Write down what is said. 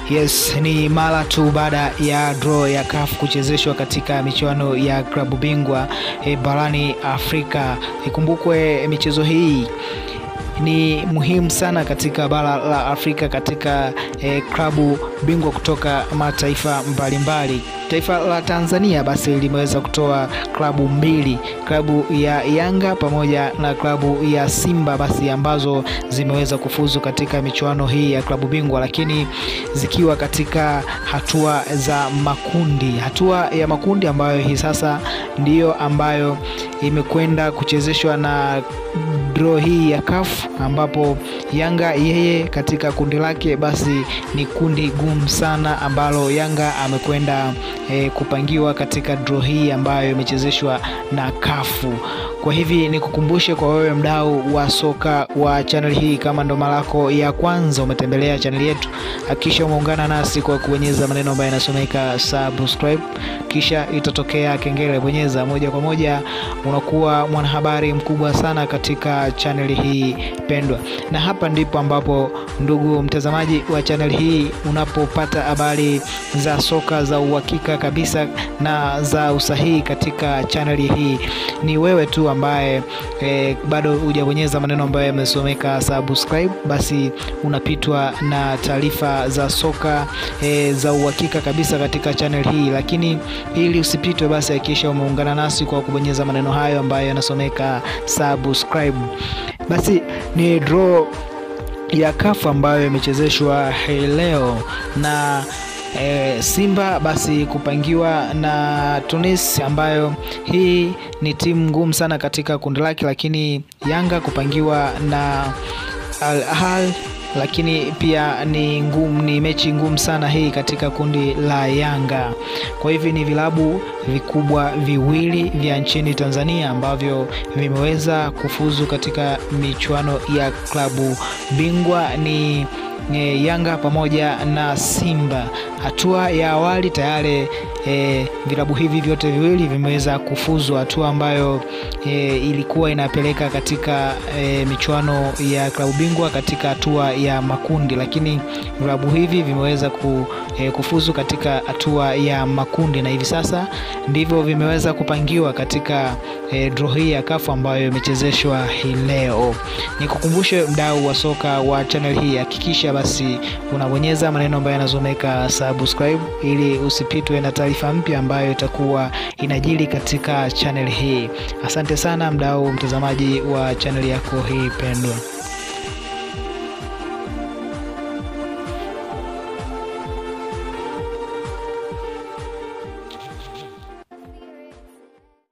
Yes, ni mara tu baada ya draw ya CAF kuchezeshwa katika michuano ya klabu bingwa barani Afrika. Ikumbukwe michezo hii ni muhimu sana katika bara la Afrika katika klabu bingwa kutoka mataifa mbalimbali. Taifa la Tanzania basi limeweza kutoa klabu mbili, klabu ya Yanga pamoja na klabu ya Simba basi ambazo zimeweza kufuzu katika michuano hii ya klabu bingwa, lakini zikiwa katika hatua za makundi. Hatua ya makundi ambayo hii sasa ndiyo ambayo imekwenda kuchezeshwa na draw hii ya CAF, ambapo Yanga yeye katika kundi lake basi ni kundi gumu sana ambalo Yanga amekwenda kupangiwa katika draw hii ambayo imechezeshwa na CAF. Kwa hivi nikukumbushe kwa wewe mdau wa soka wa channel hii, kama ndo mara yako ya kwanza umetembelea channel yetu, hakikisha umeungana nasi kwa kubonyeza maneno ambayo yanasomeka subscribe, kisha itatokea kengele, bonyeza moja kwa moja, unakuwa mwanahabari mkubwa sana katika channel hii pendwa. Na hapa ndipo ambapo ndugu mtazamaji wa channel hii unapopata habari za soka za uhakika kabisa na za usahihi katika channel hii. Ni wewe tu ambaye bado hujabonyeza maneno ambayo yamesomeka subscribe, basi unapitwa na taarifa za soka za uhakika kabisa katika channel hii. Lakini ili usipitwe, basi hakikisha umeungana nasi kwa kubonyeza maneno hayo ambayo yanasomeka subscribe. Basi ni draw ya CAF ambayo imechezeshwa leo na Simba basi kupangiwa na Tunis, ambayo hii ni timu ngumu sana katika kundi lake, lakini Yanga kupangiwa na Al Ahly, lakini pia ni mechi ngumu sana hii katika kundi la Yanga. Kwa hivi ni vilabu vikubwa viwili vya nchini Tanzania ambavyo vimeweza kufuzu katika michuano ya klabu bingwa, ni Yanga pamoja na Simba. Hatua ya awali tayari vilabu hivi vyote viwili vimeweza kufuzu, hatua ambayo ilikuwa inapeleka katika michuano ya klabu bingwa katika hatua ya makundi, lakini vilabu hivi vimeweza kufuzu katika hatua ya makundi, na hivi sasa ndivyo vimeweza kupangiwa katika draw hii ya CAF ambayo imechezeshwa hii leo. Nikukumbushe mdau wa soka wa channel hii, hakikisha basi unabonyeza maneno ambayo yanasomeka subscribe ili usipitwe na taarifa mpya ambayo itakuwa inajili katika channel hii. Asante sana mdau mtazamaji wa channel yako hii pendwa.